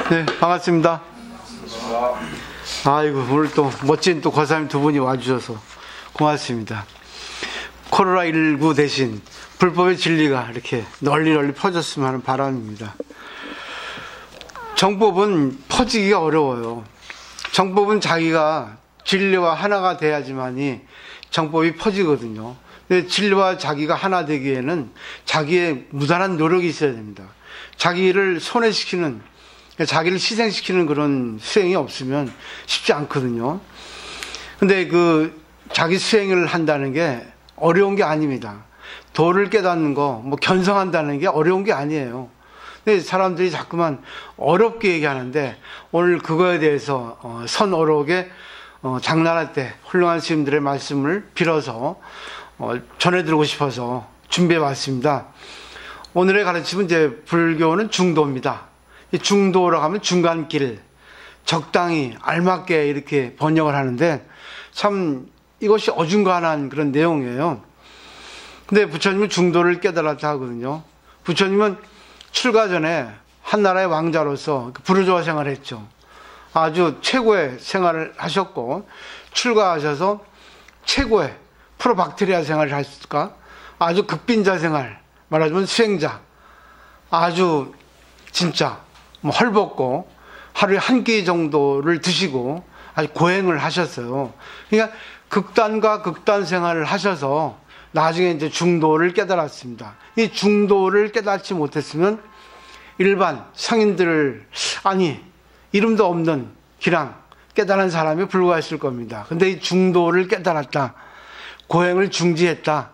네, 반갑습니다. 아이고, 오늘 또 멋진 또 권사님 두 분이 와주셔서 고맙습니다. 코로나19 대신 불법의 진리가 이렇게 널리 퍼졌으면 하는 바람입니다. 정법은 퍼지기가 어려워요. 정법은 자기가 진리와 하나가 돼야지만이 정법이 퍼지거든요. 근데 진리와 자기가 하나 되기에는 자기의 무단한 노력이 있어야 됩니다. 자기를 손해시키는, 자기를 희생시키는 그런 수행이 없으면 쉽지 않거든요. 근데 자기 수행을 한다는 게 어려운 게 아닙니다. 도를 깨닫는 거, 견성한다는 게 어려운 게 아니에요. 근데 사람들이 자꾸만 어렵게 얘기하는데, 오늘 그거에 대해서 선어록에 장날할 때 훌륭한 스님들의 말씀을 빌어서 전해드리고 싶어서 준비해 왔습니다. 오늘의 가르침은 이제 불교는 중도입니다. 이 중도라고 하면 중간길, 적당히 알맞게 이렇게 번역을 하는데 참 이것이 어중간한 그런 내용이에요. 근데 부처님은 중도를 깨달았다 하거든요. 부처님은 출가 전에 한나라의 왕자로서 부르주아 생활을 했죠. 아주 최고의 생활을 하셨고, 출가하셔서 최고의 프로박테리아 생활을 하실까? 아주 극빈자 생활, 말하자면 수행자, 아주 진짜 헐벗고 하루에 한 끼 정도를 드시고 아주 고행을 하셨어요. 그러니까 극단과 극단 생활을 하셔서 나중에 이제 중도를 깨달았습니다. 이 중도를 깨닫지 못했으면 일반 성인들, 이름도 없는 기랑 깨달은 사람이 불과했을 겁니다. 근데 이 중도를 깨달았다, 고행을 중지했다,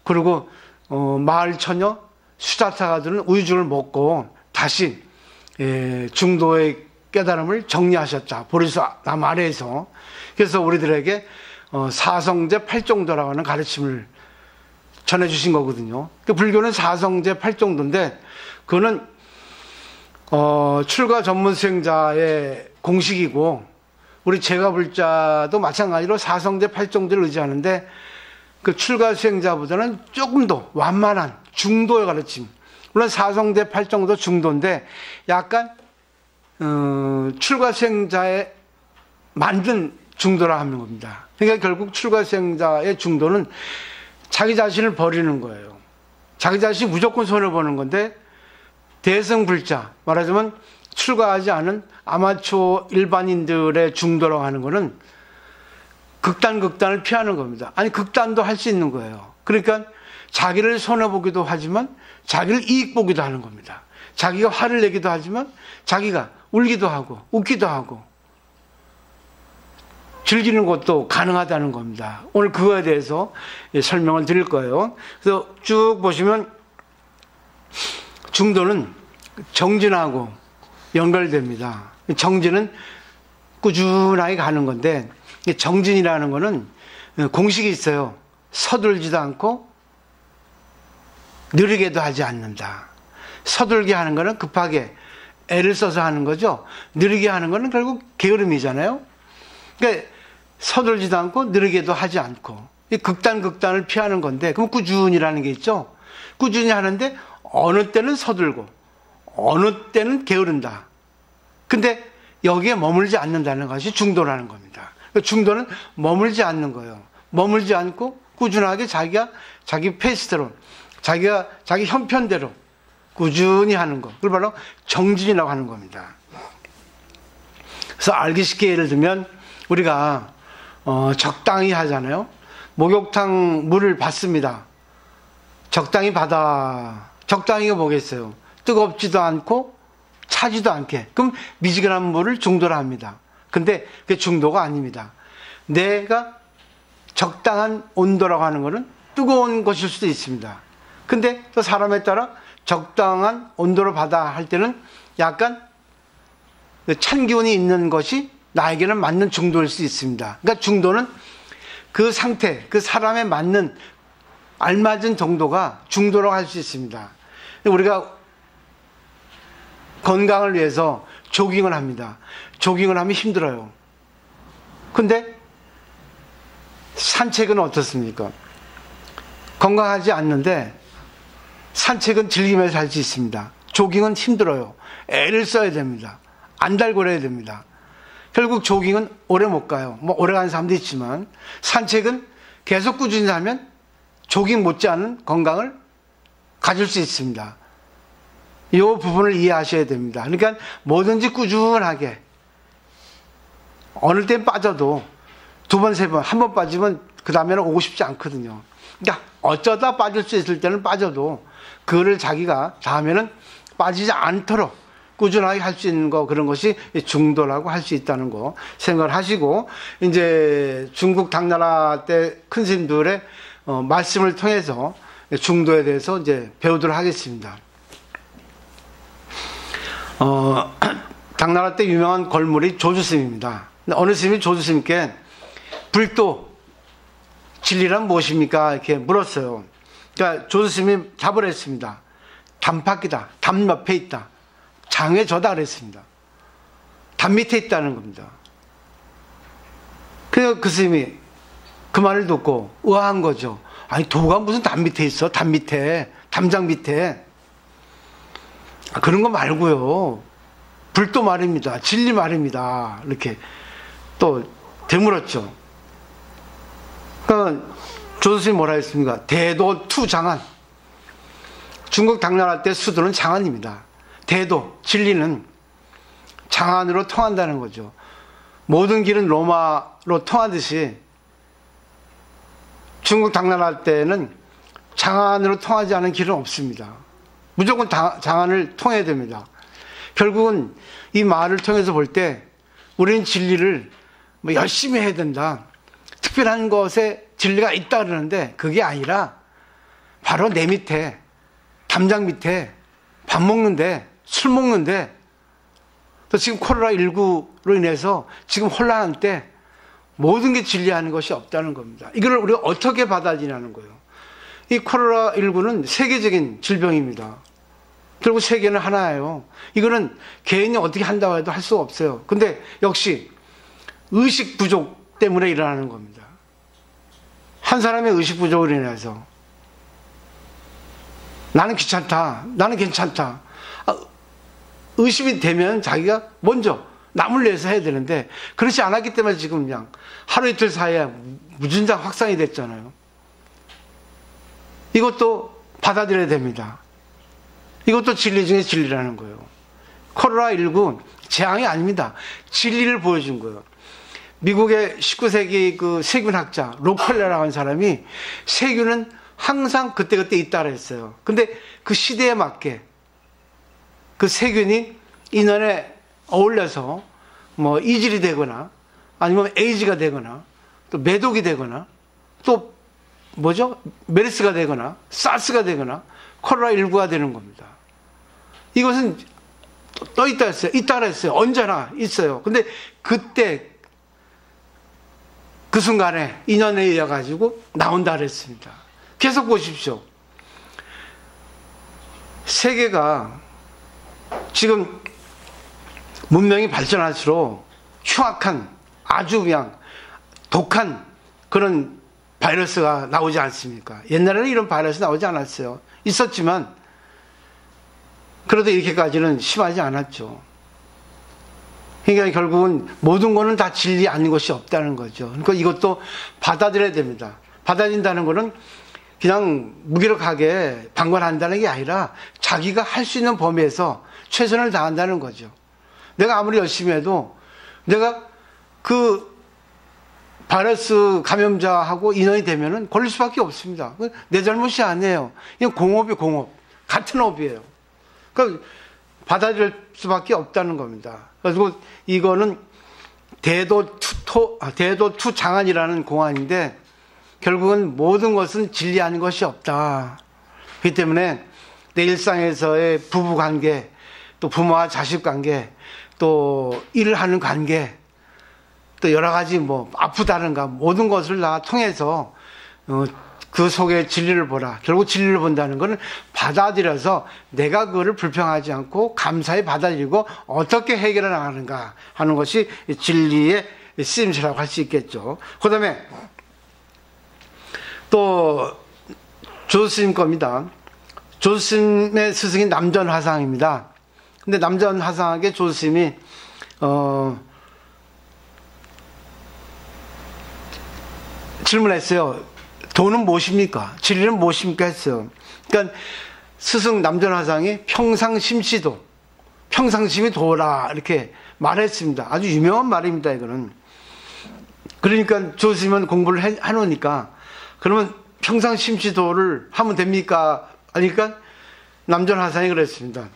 그리고 마을 처녀 수자타가 들은 우유죽을 먹고 다시 중도의 깨달음을 정리하셨다, 보리수남 아래에서. 그래서 우리들에게 사성제 팔정도라고 하는 가르침을 전해주신 거거든요. 불교는 사성제 팔정도인데, 그거는 출가 전문 수행자의 공식이고, 우리 제가불자도 마찬가지로 사성제 팔정도를 의지하는데, 그 출가 수행자보다는 조금 더 완만한 중도의 가르침. 물론 사성제 팔정도 중도인데 약간 출가 수행자의 만든 중도라 하는 겁니다. 그러니까 결국 출가 수행자의 중도는 자기 자신을 버리는 거예요. 자기 자신이 무조건 손해보는 건데, 대승불자, 말하자면 출가하지 않은 아마추어 일반인들의 중도라고 하는 거는 극단을 피하는 겁니다. 극단도 할 수 있는 거예요. 그러니까 자기를 손해보기도 하지만 자기를 이익 보기도 하는 겁니다. 자기가 화를 내기도 하지만 자기가 울기도 하고 웃기도 하고 즐기는 것도 가능하다는 겁니다. 오늘 그거에 대해서 설명을 드릴 거예요. 그래서 쭉 보시면 중도는 정진하고 연결됩니다. 정진은 꾸준하게 가는 건데, 정진이라는 거는 공식이 있어요. 서둘지도 않고 느리게도 하지 않는다. 서둘게 하는 거는 급하게 애를 써서 하는 거죠. 느리게 하는 거는 결국 게으름이잖아요. 그러니까 서둘지도 않고 느리게도 하지 않고, 이 극단을 피하는 건데, 그럼 꾸준이라는 게 있죠. 꾸준히 하는데 어느 때는 서둘고 어느 때는 게으른다. 근데 여기에 머물지 않는다는 것이 중도라는 겁니다. 중도는 머물지 않는 거예요. 머물지 않고 꾸준하게 자기 페이스대로, 자기 형편대로 꾸준히 하는 거. 그걸 바로 정진이라고 하는 겁니다. 그래서 알기 쉽게 예를 들면, 우리가 적당히 하잖아요. 목욕탕 물을 받습니다. 적당히 받아. 적당히가 뭐겠어요? 뜨겁지도 않고 차지도 않게. 그럼 미지근한 물을 중도라 합니다. 근데 그게 중도가 아닙니다. 내가 적당한 온도라고 하는 것은 뜨거운 것일 수도 있습니다. 근데 또 사람에 따라 적당한 온도로 받아 할 때는 약간 찬 기운이 있는 것이 나에게는 맞는 중도일 수 있습니다. 그러니까 중도는 그 상태, 그 사람에 맞는 알맞은 정도가 중도라고 할 수 있습니다. 우리가 건강을 위해서 조깅을 합니다. 조깅을 하면 힘들어요. 근데 산책은 어떻습니까? 건강하지 않는데 산책은 즐기면서 할 수 있습니다. 조깅은 힘들어요. 애를 써야 됩니다. 안 달고 그래야 됩니다. 결국 조깅은 오래 못 가요. 뭐 오래 가는 사람도 있지만 산책은 계속 꾸준히 하면 조깅 못지않은 건강을 가질 수 있습니다. 이 부분을 이해하셔야 됩니다. 그러니까 뭐든지 꾸준하게 어느 땐 빠져도 두 번, 세 번, 한 번 빠지면 그 다음에는 오고 싶지 않거든요. 그러니까 어쩌다 빠질 수 있을 때는 빠져도 그거를 자기가 다음에는 빠지지 않도록 꾸준하게 할 수 있는 거, 그런 것이 중도라고 할 수 있다는 거 생각을 하시고, 이제 중국 당나라 때 큰 스님들의 말씀을 통해서 중도에 대해서 이제 배우도록 하겠습니다. 당나라 때 유명한 걸물이 조주스님입니다. 어느 스님이 조주스님께 불도 진리란 무엇입니까? 이렇게 물었어요. 그러니까 조주스님이 답을 했습니다. 담밖이다. 담 옆에 있다. 장에 저다 그랬습니다. 담 밑에 있다는 겁니다. 그래서 그 스님이 그 말을 듣고 의아한 거죠. 아니, 도가 무슨 담 밑에 있어? 담 밑에, 담장 밑에. 그런 거 말고요. 불도 말입니다. 진리 말입니다. 이렇게 또 되물었죠. 그러니까 조수님이 뭐라 했습니까? 대도 투장안. 중국 당나라 때 수도는 장안입니다. 대도, 진리는 장안으로 통한다는 거죠. 모든 길은 로마로 통하듯이 중국 당나라 때는 장안으로 통하지 않은 길은 없습니다. 무조건 장안을 통해야 됩니다. 결국은 이 말을 통해서 볼 때 우리는 진리를 뭐 열심히 해야 된다. 특별한 것에 진리가 있다 그러는데 그게 아니라 바로 내 밑에, 담장 밑에 밥 먹는데, 술 먹는데, 또 지금 코로나19로 인해서 지금 혼란한 때 모든 게 진리하는 것이 없다는 겁니다. 이걸 우리가 어떻게 받아들이냐는 거예요. 이 코로나19는 세계적인 질병입니다. 결국 세계는 하나예요. 이거는 개인이 어떻게 한다고 해도 할 수가 없어요. 근데 역시 의식 부족 때문에 일어나는 겁니다. 한 사람의 의식 부족으로 인해서 나는 귀찮다, 나는 괜찮다. 의심이 되면 자기가 먼저 남을 위해서 해야 되는데 그렇지 않았기 때문에 지금 그냥 하루 이틀 사이에 무진장 확산이 됐잖아요. 이것도 받아들여야 됩니다. 이것도 진리 중에 진리라는 거예요. 코로나19 재앙이 아닙니다. 진리를 보여준 거예요. 미국의 19세기 그 세균학자 로컬레라고 하는 사람이 세균은 항상 그때그때 있다고 했어요. 근데 그 시대에 맞게 그 세균이 인원에 어울려서 뭐 이질이 되거나 아니면 에이즈가 되거나 또 매독이 되거나 또 뭐죠? 메르스가 되거나 사스가 되거나 코로나19가 되는 겁니다. 이것은 떠 있다 했어요. 있다 했어요. 언제나 있어요. 근데 그때 그 순간에 인연에 의해 가지고 나온다 그랬습니다. 계속 보십시오. 세계가 지금 문명이 발전할수록 흉악한 아주 그냥 독한 그런 바이러스가 나오지 않습니까? 옛날에는 이런 바이러스 나오지 않았어요. 있었지만 그래도 이렇게까지는 심하지 않았죠. 그러니까 결국은 모든 거는 다 진리 아닌 것이 없다는 거죠. 그러니까 이것도 받아들여야 됩니다. 받아들인다는 거는 그냥 무기력하게 방관한다는 게 아니라 자기가 할 수 있는 범위에서 최선을 다한다는 거죠. 내가 아무리 열심히 해도 내가 그 바이러스 감염자하고 인연이 되면은 걸릴 수밖에 없습니다. 내 잘못이 아니에요. 이건 공업이 공업. 같은 업이에요. 그러니까 받아들일 수밖에 없다는 겁니다. 그래서 이거는 대도투 장안이라는 공안인데 결국은 모든 것은 진리 아닌 것이 없다. 그렇기 때문에 내 일상에서의 부부 관계, 또 부모와 자식 관계, 또 일을 하는 관계, 또 여러 가지 뭐 아프다는가 모든 것을 다 통해서 그 속에 진리를 보라. 결국 진리를 본다는 것은 받아들여서 내가 그거를 불평하지 않고 감사히 받아들이고 어떻게 해결해 나가는가 하는 것이 진리의 쓰임새라고 할 수 있겠죠. 그 다음에 또 조스님 겁니다. 조스님의 스승이 남전화상입니다. 근데 남전화상에게 조스님이 질문했어요. 도는 무엇입니까? 진리는 무엇입니까? 했어요. 그러니까 스승 남전화상이 평상심시도, 평상심이 도라 이렇게 말했습니다. 아주 유명한 말입니다. 이거는. 그러니까 조스님은 공부를 해놓으니까 그러면 평상심시도를 하면 됩니까? 하니까 남전화상이 그랬습니다.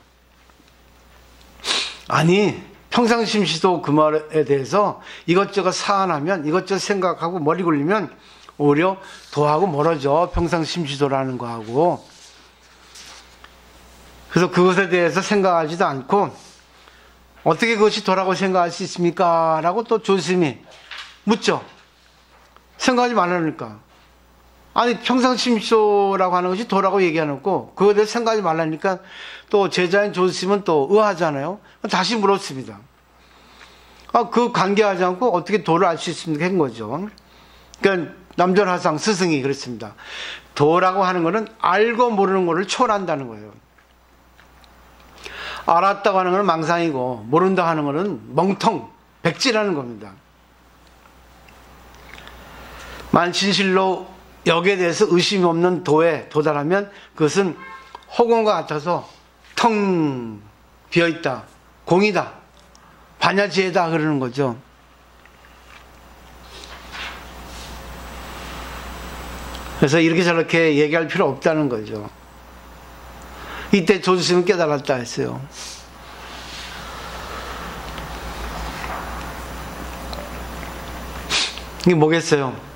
아니, 평상심시도 그 말에 대해서 이것저것 사안하면, 이것저것 생각하고 머리 굴리면 오히려 도하고 멀어져. 평상심시도라는 거하고. 그래서 그것에 대해서 생각하지도 않고 어떻게 그것이 도라고 생각할 수 있습니까? 라고 또 조스님이 묻죠. 생각하지 말라니까. 아니, 평상심시도라고 하는 것이 도라고 얘기해놓고 그거에 대해서 생각하지 말라니까 또 제자인 조스님은 또 의아하잖아요. 다시 물었습니다. 그 관계하지 않고 어떻게 도를 알 수 있습니까? 한 거죠. 그러니까 남전화상 스승이 그랬습니다. 도라고 하는 것은 알고 모르는 것을 초월한다는 거예요. 알았다고 하는 것은 망상이고 모른다 하는 것은 멍텅, 백지라는 겁니다. 만 진실로 여기에 대해서 의심이 없는 도에 도달하면 그것은 허공과 같아서 텅 비어있다, 공이다, 반야지혜다 그러는 거죠. 그래서 이렇게 저렇게 얘기할 필요 없다는 거죠. 이때 조스님은 깨달았다 했어요. 이게 뭐겠어요?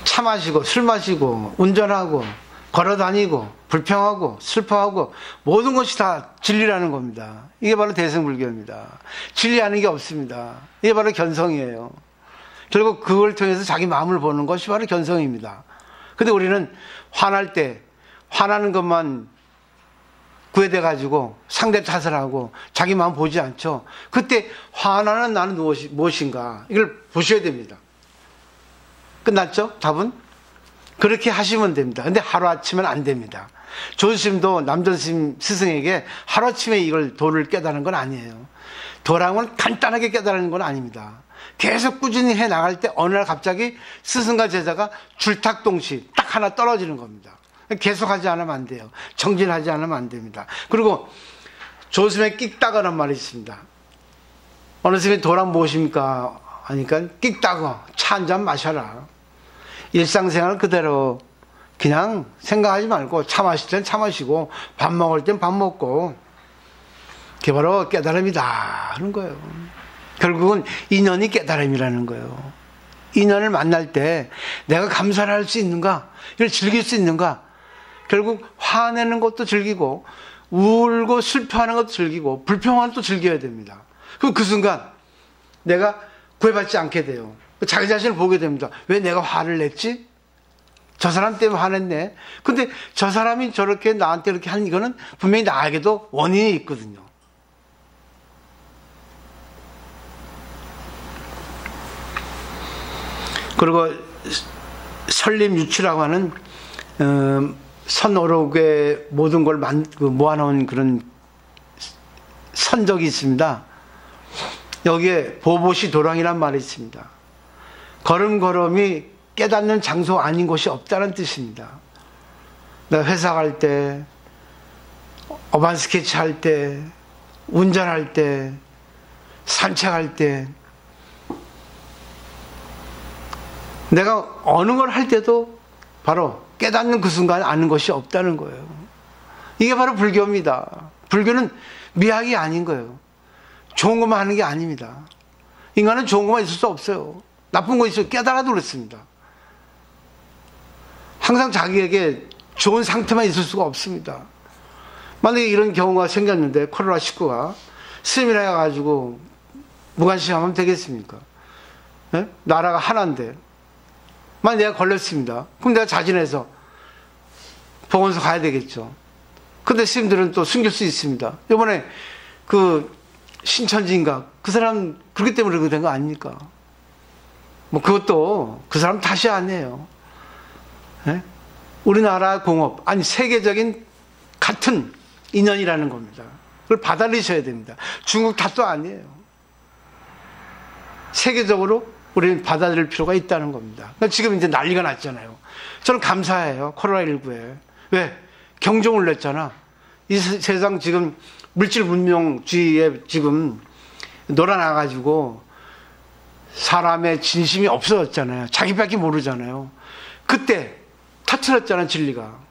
차 마시고 술 마시고 운전하고 걸어다니고 불평하고 슬퍼하고 모든 것이 다 진리라는 겁니다. 이게 바로 대승불교입니다. 진리하는 게 없습니다. 이게 바로 견성이에요. 결국 그걸 통해서 자기 마음을 보는 것이 바로 견성입니다. 근데 우리는 화날 때 화나는 것만 구애돼 가지고 상대 탓을 하고 자기 마음 보지 않죠. 그때 화나는 나는 무엇인가 이걸 보셔야 됩니다. 끝났죠? 답은? 그렇게 하시면 됩니다. 근데 하루아침은 안 됩니다. 조스님도 남전스님 스승에게 하루아침에 이걸 도를 깨달은 건 아니에요. 도라는 건 간단하게 깨달은 건 아닙니다. 계속 꾸준히 해 나갈 때 어느 날 갑자기 스승과 제자가 줄탁동시 딱 하나 떨어지는 겁니다. 계속 하지 않으면 안 돼요. 정진하지 않으면 안 됩니다. 그리고 조스님의 끽따거란 말이 있습니다. 어느 스님이 도란 무엇입니까? 하니까 끽따거, 차 한 잔 마셔라. 일상생활 그대로 그냥 생각하지 말고 차 마실 땐 차 마시고 밥 먹을 땐 밥 먹고 그게 바로 깨달음이다 하는 거예요. 결국은 인연이 깨달음이라는 거예요. 인연을 만날 때 내가 감사를 할 수 있는가? 이걸 즐길 수 있는가? 결국 화내는 것도 즐기고 울고 슬퍼하는 것도 즐기고 불평하는 것도 즐겨야 됩니다. 그 순간 내가 구애받지 않게 돼요. 자기 자신을 보게 됩니다. 왜 내가 화를 냈지? 저 사람 때문에 화냈네. 근데 저 사람이 저렇게 나한테 이렇게 한 이거는 분명히 나에게도 원인이 있거든요. 그리고 설림유치라고 하는 선어록의 모든 걸 모아놓은 그런 선적이 있습니다. 여기에 보보시 도랑이란 말이 있습니다. 걸음걸음이 깨닫는 장소 아닌 곳이 없다는 뜻입니다. 내가 회사 갈 때, 어반 스케치 할 때, 운전할 때, 산책할 때, 내가 어느 걸 할 때도 바로 깨닫는 그 순간 아는 것이 없다는 거예요. 이게 바로 불교입니다. 불교는 미학이 아닌 거예요. 좋은 것만 하는 게 아닙니다. 인간은 좋은 것만 있을 수 없어요. 나쁜 거 있어요. 깨달아도 그렇습니다. 항상 자기에게 좋은 상태만 있을 수가 없습니다. 만약에 이런 경우가 생겼는데 코로나19가 스님이라 해가지고 무관심하면 되겠습니까? 네? 나라가 하나인데 만약 내가 걸렸습니다. 그럼 내가 자진해서 보건소 가야 되겠죠. 근데 스님들은 또 숨길 수 있습니다. 이번에 그 신천지인가 그 사람 그렇기 때문에 그렇게 된 거 아닙니까? 뭐 그것도 그 사람 탓이 아니에요. 네? 우리나라 공업 아니 세계적인 같은 인연이라는 겁니다. 그걸 받아들이셔야 됩니다. 중국 탓도 아니에요. 세계적으로 우리는 받아들일 필요가 있다는 겁니다. 그러니까 지금 이제 난리가 났잖아요. 저는 감사해요. 코로나19에. 왜? 경종을 냈잖아. 이 세상 지금 물질 문명주의에 지금 놀아나가지고 사람의 진심이 없어졌잖아요. 자기밖에 모르잖아요. 그때 터트렸잖아, 진리가.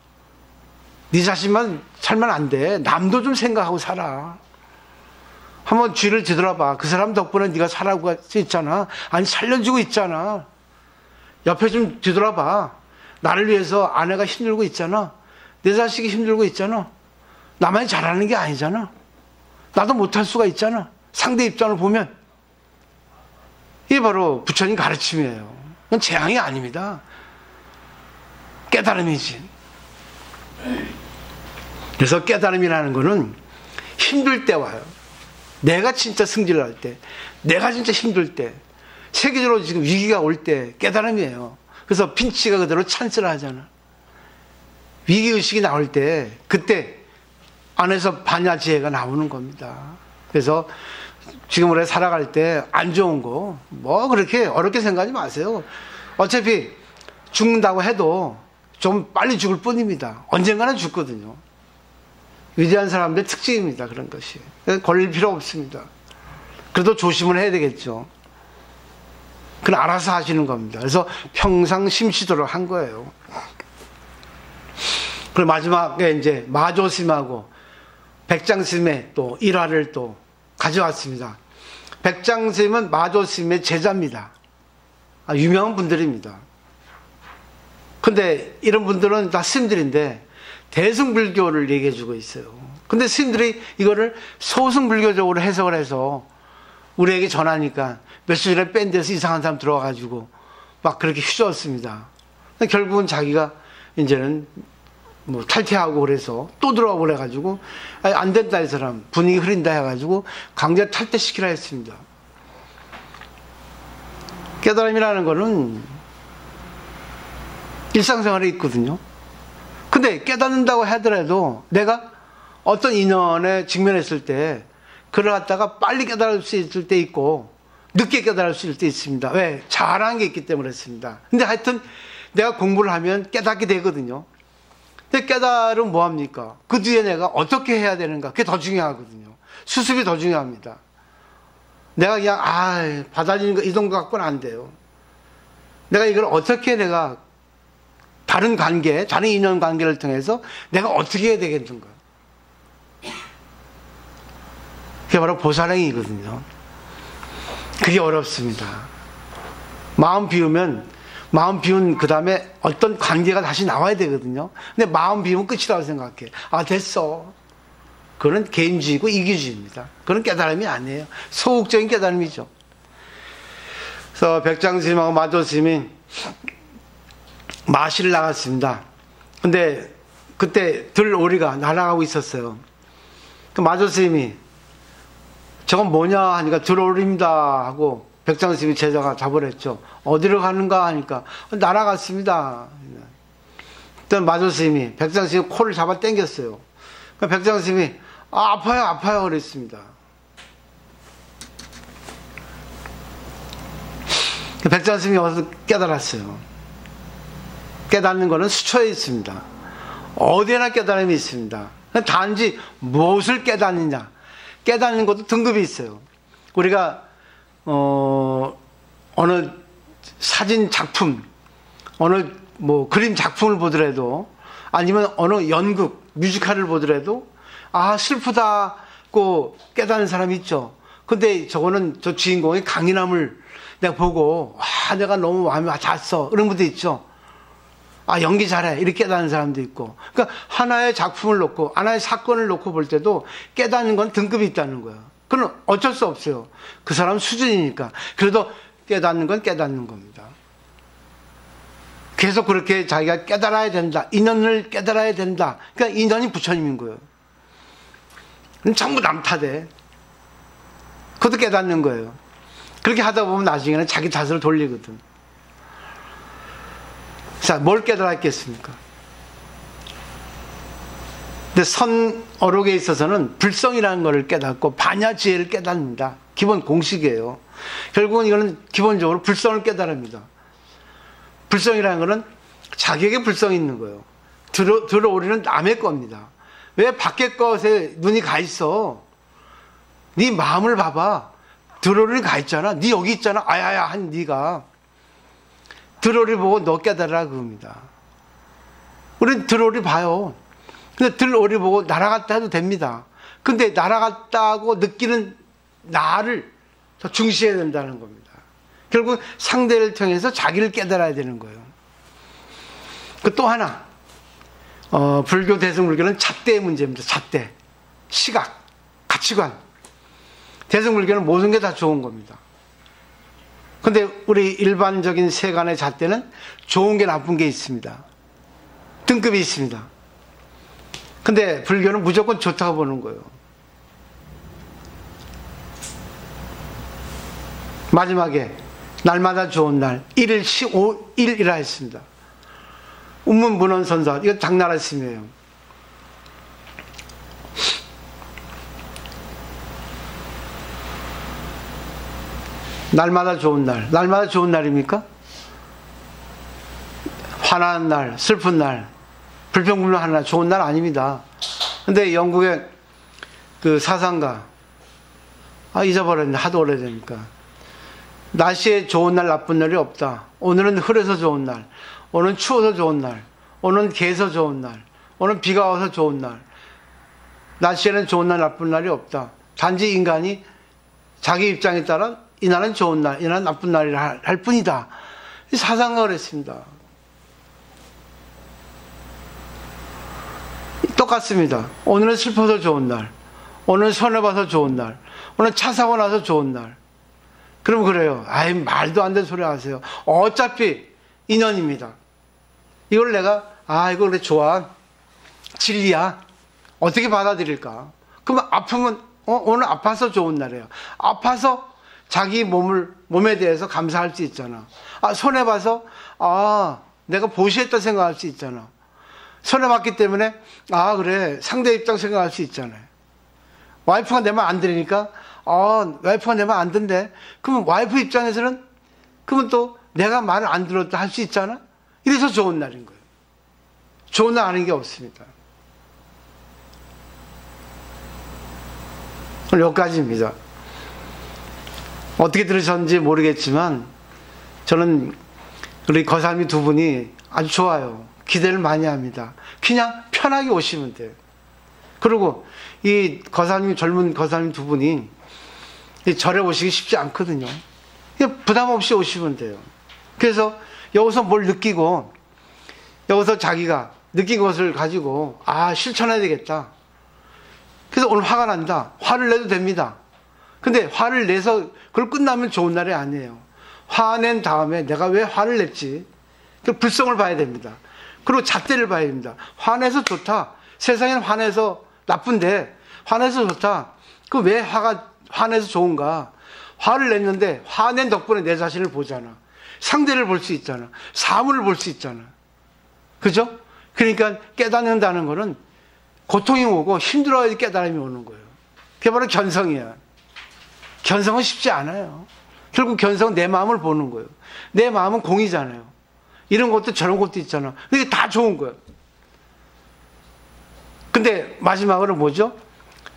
네 자신만 살면 안 돼. 남도 좀 생각하고 살아. 한번 쥐를 뒤돌아봐. 그 사람 덕분에 네가 살아갈 수 있잖아. 아니, 살려주고 있잖아. 옆에 좀 뒤돌아봐. 나를 위해서 아내가 힘들고 있잖아. 내 자식이 힘들고 있잖아. 나만이 잘하는 게 아니잖아. 나도 못할 수가 있잖아. 상대 입장을 보면. 이게 바로 부처님 가르침이에요. 그건 재앙이 아닙니다. 깨달음이지. 그래서 깨달음이라는 거는 힘들 때 와요. 내가 진짜 승질을 할 때, 내가 진짜 힘들 때, 세계적으로 지금 위기가 올 때 깨달음이에요. 그래서 핀치가 그대로 찬스를 하잖아. 위기의식이 나올 때, 그때 안에서 반야지혜가 나오는 겁니다. 그래서 지금 우리가 살아갈 때 안 좋은 거, 뭐 그렇게 어렵게 생각하지 마세요. 어차피 죽는다고 해도 좀 빨리 죽을 뿐입니다. 언젠가는 죽거든요. 위대한 사람들의 특징입니다. 그런 것이. 걸릴 필요 없습니다. 그래도 조심을 해야 되겠죠. 그건 알아서 하시는 겁니다. 그래서 평상 심시도록 한 거예요. 그리고 마지막에 이제 마조스님하고 백장스님의 또 일화를 또 가져왔습니다. 백장스님은 마조스님의 제자입니다. 유명한 분들입니다. 근데 이런 분들은 다 스님들인데 대승불교를 얘기해 주고 있어요. 근데 스님들이 이거를 소승불교적으로 해석을 해서 우리에게 전하니까 며칠 전에 밴드에서 이상한 사람 들어와가지고 막 그렇게 휘저었습니다. 결국은 자기가 이제는 뭐 탈퇴하고 그래서 또 들어가고 그래가지고 안 된다 이 사람 분위기 흐린다 해가지고 강제 탈퇴시키라 했습니다. 깨달음이라는 거는 일상생활에 있거든요. 근데 깨닫는다고 하더라도 내가 어떤 인연에 직면했을 때 그걸 갖다가 빨리 깨달을 수 있을 때 있고 늦게 깨달을 수 있을 때 있습니다. 왜? 잘한 게 있기 때문에 그렇습니다. 근데 하여튼 내가 공부를 하면 깨닫게 되거든요. 근데 깨달으면 뭐합니까? 그 뒤에 내가 어떻게 해야 되는가? 그게 더 중요하거든요. 수습이 더 중요합니다. 내가 그냥 받아들이는 거 이 정도 갖고는 안 돼요. 내가 이걸 어떻게 내가 다른 관계, 다른 인연 관계를 통해서 내가 어떻게 해야 되겠는가? 그게 바로 보살행이거든요. 그게 어렵습니다. 마음 비우면, 마음 비운 그 다음에 어떤 관계가 다시 나와야 되거든요. 근데 마음 비우면 끝이라고 생각해. 됐어. 그거는 개인주의고 이기주의입니다. 그건 깨달음이 아니에요. 소극적인 깨달음이죠. 그래서 백장스님하고 마조스님이 마시를 나갔습니다. 근데 그때 들오리가 날아가고 있었어요. 그 마조스님이 저건 뭐냐 하니까 들오리입니다 하고 백장스님이 제자가 잡으랬죠. 어디로 가는가 하니까 날아갔습니다. 그때 마조스님이 백장스님 코를 잡아 당겼어요. 그러니까 백장스님이 아파요 그랬습니다. 백장스님이 와서 깨달았어요. 깨닫는 것은 수초에 있습니다. 어디에나 깨달음이 있습니다. 단지 무엇을 깨닫느냐. 깨닫는 것도 등급이 있어요. 우리가 어느 사진 작품, 어느 뭐 그림 작품을 보더라도 아니면 어느 연극, 뮤지컬을 보더라도 슬프다고 깨닫는 사람이 있죠. 근데 저거는 저 주인공의 강인함을 내가 보고 내가 너무 마음이 닿았어. 그런 분도 있죠. 연기 잘해. 이렇게 깨닫는 사람도 있고. 그러니까 하나의 작품을 놓고, 하나의 사건을 놓고 볼 때도 깨닫는 건 등급이 있다는 거야. 그건 어쩔 수 없어요. 그 사람 수준이니까. 그래도 깨닫는 건 깨닫는 겁니다. 계속 그렇게 자기가 깨달아야 된다. 인연을 깨달아야 된다. 그러니까 인연이 부처님인 거예요. 전부 남 탓에. 그것도 깨닫는 거예요. 그렇게 하다 보면 나중에는 자기 탓을 돌리거든. 자, 뭘 깨달았겠습니까? 근데 선어록에 있어서는 불성이라는 것을 깨닫고 반야지혜를 깨닫는다. 기본 공식이에요. 결국은 이거는 기본적으로 불성을 깨달습니다. 불성이라는 것은 자기에게 불성이 있는 거예요. 들어오리는 남의 겁니다. 왜 밖에 것에 눈이 가 있어? 네 마음을 봐봐. 들어오리는 가 있잖아. 네 여기 있잖아. 아야야 한 네가. 들어오리 보고 너 깨달으라 그겁니다. 우린 들어오리 봐요. 근데 들어오리 보고 날아갔다 해도 됩니다. 근데 날아갔다고 느끼는 나를 더 중시해야 된다는 겁니다. 결국 상대를 통해서 자기를 깨달아야 되는 거예요. 그 또 하나, 불교 대승불교는 잣대의 문제입니다. 잣대, 시각, 가치관. 대승불교는 모든 게 다 좋은 겁니다. 근데 우리 일반적인 세간의 잣대는 좋은 게 나쁜 게 있습니다. 등급이 있습니다. 근데 불교는 무조건 좋다고 보는 거예요. 마지막에 날마다 좋은 날 1일 15일이라 했습니다. 운문문헌선사, 이거 당나라 스님이에요. 날마다 좋은 날, 날마다 좋은 날입니까? 화나는 날, 슬픈 날, 불평불만하는 날, 좋은 날 아닙니다. 근데 영국의 그 사상가, 잊어버렸네, 하도 오래되니까. 날씨에 좋은 날, 나쁜 날이 없다. 오늘은 흐려서 좋은 날, 오늘은 추워서 좋은 날, 오늘은 개서 좋은 날, 오늘은 비가 와서 좋은 날. 날씨에는 좋은 날, 나쁜 날이 없다. 단지 인간이 자기 입장에 따라 이날은 좋은 날, 이날은 나쁜 날이라 할 뿐이다. 사상가를 했습니다. 똑같습니다. 오늘은 슬퍼서 좋은 날, 오늘은 손해봐서 좋은 날, 오늘은 차 사고 나서 좋은 날. 그러면 그래요. 아이, 말도 안 되는 소리 하세요. 어차피 인연입니다. 이걸 내가, 이거 그래, 좋아. 진리야. 어떻게 받아들일까? 그러면 아프면, 오늘 아파서 좋은 날이에요. 아파서 자기 몸에 대해서 감사할 수 있잖아. 손해봐서, 내가 보시했다 생각할 수 있잖아. 손해봤기 때문에, 그래, 상대 입장 생각할 수 있잖아요. 와이프가 내 말 안 들으니까, 와이프가 내 말 안 듣는데, 그러면 와이프 입장에서는, 그러면 또 내가 말을 안 들었다 할 수 있잖아? 이래서 좋은 날인 거예요. 좋은 날 아닌 게 없습니다. 오늘 여기까지입니다. 어떻게 들으셨는지 모르겠지만, 저는 우리 거사님 두 분이 아주 좋아요. 기대를 많이 합니다. 그냥 편하게 오시면 돼요. 그리고 이 거사님, 젊은 거사님 두 분이 절에 오시기 쉽지 않거든요. 그냥 부담 없이 오시면 돼요. 그래서 여기서 뭘 느끼고, 여기서 자기가 느낀 것을 가지고, 실천해야 되겠다. 그래서 오늘 화가 난다. 화를 내도 됩니다. 근데 화를 내서 그걸 끝나면 좋은 날이 아니에요. 화낸 다음에 내가 왜 화를 냈지? 그 불성을 봐야 됩니다. 그리고 잣대를 봐야 됩니다. 화내서 좋다. 세상에는 화내서 나쁜데, 화내서 좋다. 그 왜 화내서 좋은가? 화를 냈는데, 화낸 덕분에 내 자신을 보잖아. 상대를 볼 수 있잖아. 사물을 볼 수 있잖아. 그죠? 그러니까 깨닫는다는 거는 고통이 오고 힘들어야 깨달음이 오는 거예요. 그게 바로 견성이야. 견성은 쉽지 않아요. 결국 견성은 내 마음을 보는 거예요. 내 마음은 공이잖아요. 이런 것도 저런 것도 있잖아. 이게 다 좋은 거예요. 근데 마지막으로 뭐죠?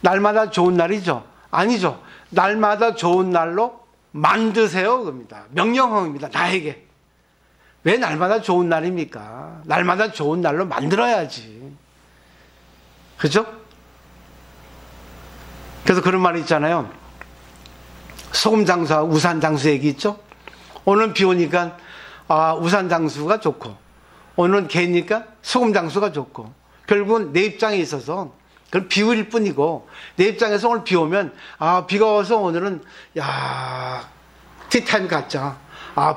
날마다 좋은 날이죠? 아니죠. 날마다 좋은 날로 만드세요. 그겁니다. 명령어입니다. 나에게. 왜 날마다 좋은 날입니까? 날마다 좋은 날로 만들어야지. 그죠? 그래서 그런 말이 있잖아요. 소금 장수와 우산 장수 얘기 있죠? 오늘은 비 오니까 우산 장수가 좋고, 오늘은 개니까 소금 장수가 좋고, 결국은 내 입장에 있어서 그건 비율일 뿐이고, 내 입장에서 오늘 비 오면, 비가 와서 오늘은, 티타임 갖자.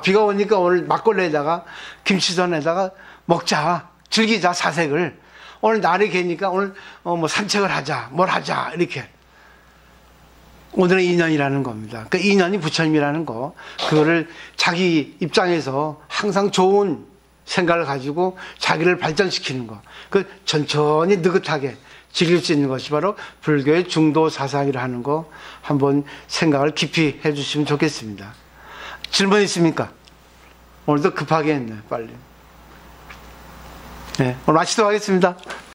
비가 오니까 오늘 막걸리에다가 김치전에다가 먹자. 즐기자, 사색을. 오늘 날이 개니까 오늘 뭐 산책을 하자. 뭘 하자. 이렇게. 오늘은 인연이라는 겁니다. 그 인연이 부처님이라는 거. 그거를 자기 입장에서 항상 좋은 생각을 가지고 자기를 발전시키는 거. 그 천천히 느긋하게 즐길 수 있는 것이 바로 불교의 중도 사상이라 하는 거 한번 생각을 깊이 해주시면 좋겠습니다. 질문 있습니까? 오늘도 급하게 했네요. 빨리. 네, 오늘 마치도록 하겠습니다.